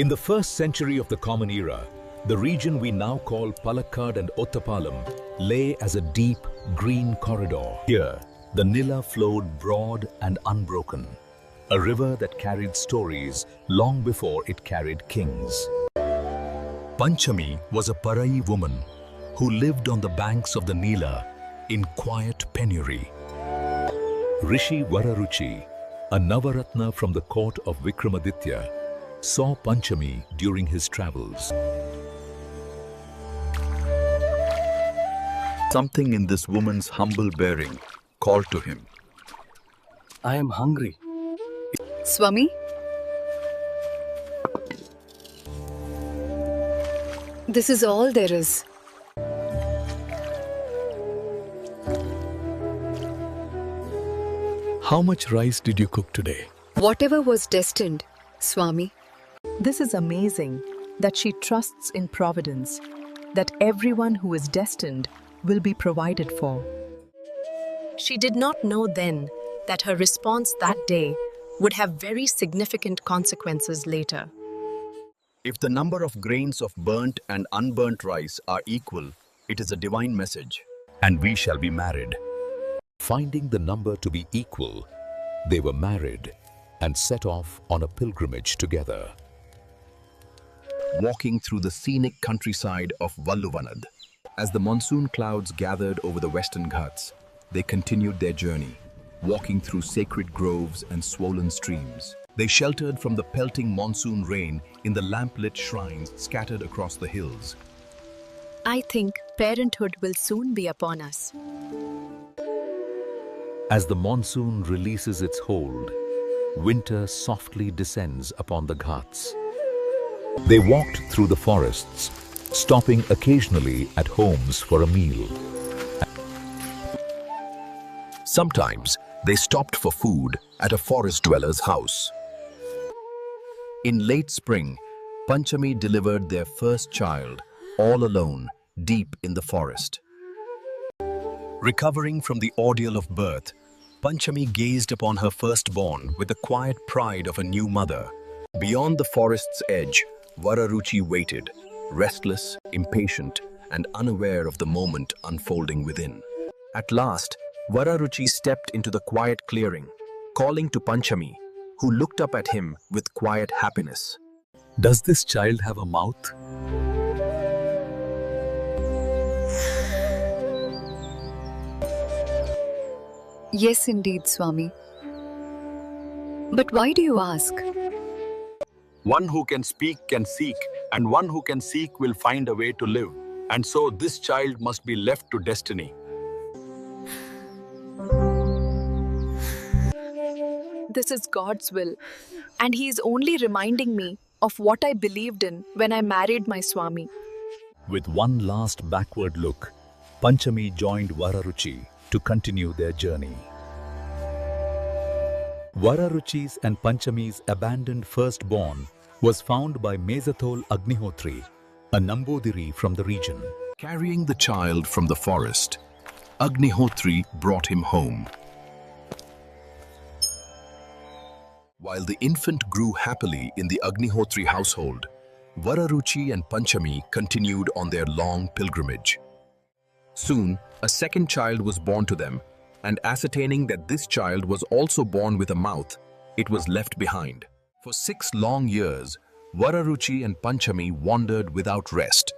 In the first century of the Common Era, the region we now call Palakkad and Ottapalam lay as a deep green corridor. Here, the Nila flowed broad and unbroken, a river that carried stories long before it carried kings. Panchami was a Parayi woman who lived on the banks of the Nila in quiet penury. Rishi Vararuchi, a Navaratna from the court of Vikramaditya, saw Panchami during his travels. Something in this woman's humble bearing called to him. I am hungry. Swami? This is all there is. How much rice did you cook today? Whatever was destined, Swami. This is amazing that she trusts in providence, that everyone who is destined will be provided for. She did not know then that her response that day would have very significant consequences later. If the number of grains of burnt and unburnt rice are equal, it is a divine message. And we shall be married. Finding the number to be equal, they were married and set off on a pilgrimage together. Walking through the scenic countryside of Valluvanad. As the monsoon clouds gathered over the western Ghats, they continued their journey, walking through sacred groves and swollen streams. They sheltered from the pelting monsoon rain in the lamp-lit shrines scattered across the hills. I think parenthood will soon be upon us. As the monsoon releases its hold, winter softly descends upon the Ghats. They walked through the forests, stopping occasionally at homes for a meal. Sometimes they stopped for food at a forest dweller's house. In late spring, Panchami delivered their first child, all alone, deep in the forest. Recovering from the ordeal of birth, Panchami gazed upon her firstborn with the quiet pride of a new mother. Beyond the forest's edge, Vararuchi waited, restless, impatient, and unaware of the moment unfolding within. At last, Vararuchi stepped into the quiet clearing, calling to Panchami, who looked up at him with quiet happiness. Does this child have a mouth? Yes, indeed, Swami. But why do you ask? One who can speak can seek, and one who can seek will find a way to live. And so this child must be left to destiny. This is God's will, and He is only reminding me of what I believed in when I married my Swami. With one last backward look, Panchami joined Vararuchi to continue their journey. Vararuchi's and Panchami's abandoned firstborn was found by Mezathol Agnihotri, a Nambudiri from the region. Carrying the child from the forest, Agnihotri brought him home. While the infant grew happily in the Agnihotri household, Vararuchi and Panchami continued on their long pilgrimage. Soon, a second child was born to them, and ascertaining that this child was also born with a mouth, it was left behind. For 6 long years, Vararuchi and Panchami wandered without rest,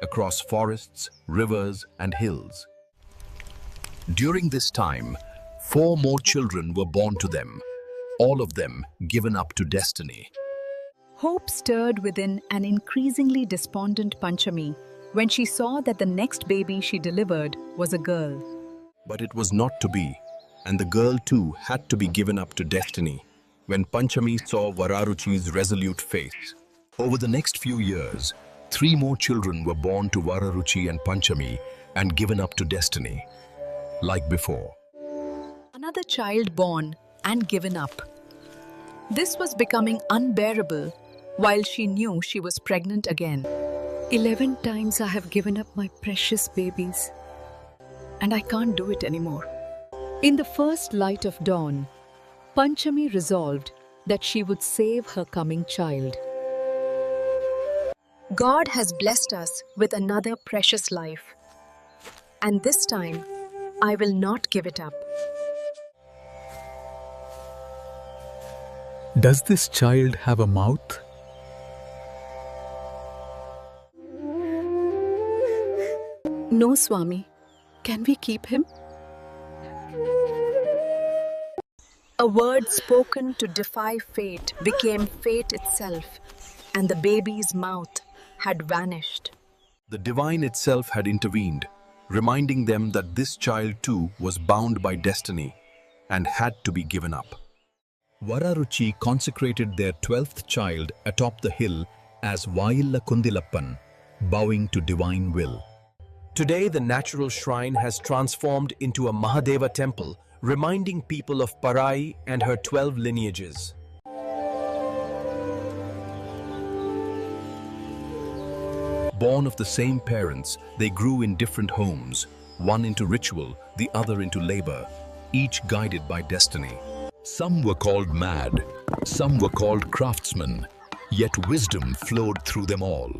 across forests, rivers, and hills. During this time, 4 more children were born to them, all of them given up to destiny. Hope stirred within an increasingly despondent Panchami when she saw that the next baby she delivered was a girl. But it was not to be, and the girl too had to be given up to destiny when Panchami saw Vararuchi's resolute face. Over the next few years, 3 more children were born to Vararuchi and Panchami and given up to destiny, like before. Another child born and given up. This was becoming unbearable while she knew she was pregnant again. 11 times I have given up my precious babies, and I can't do it anymore. In the first light of dawn, Panchami resolved that she would save her coming child. God has blessed us with another precious life. And this time, I will not give it up. Does this child have a mouth? No, Swami. Can we keep him? A word spoken to defy fate became fate itself, and the baby's mouth had vanished. The divine itself had intervened, reminding them that this child too was bound by destiny and had to be given up. Vararuchi consecrated their 12th child atop the hill as Vailla Kundilappan, bowing to divine will. Today, the natural shrine has transformed into a Mahadeva temple, reminding people of Parayi and her 12 lineages. Born of the same parents, they grew in different homes, one into ritual, the other into labor, each guided by destiny. Some were called mad, some were called craftsmen, yet wisdom flowed through them all.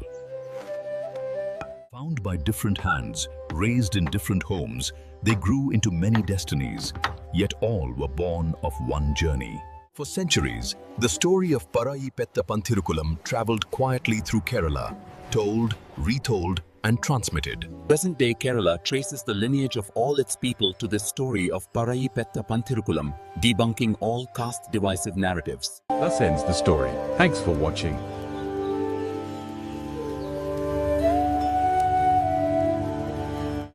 Found by different hands, raised in different homes, they grew into many destinies, yet all were born of one journey. For centuries, the story of Parayi Petta Panthirukulam traveled quietly through Kerala, told, retold, and transmitted. Present-day Kerala traces the lineage of all its people to this story of Parayi Petta Panthirukulam, debunking all caste-divisive narratives. Thus ends the story. Thanks for watching.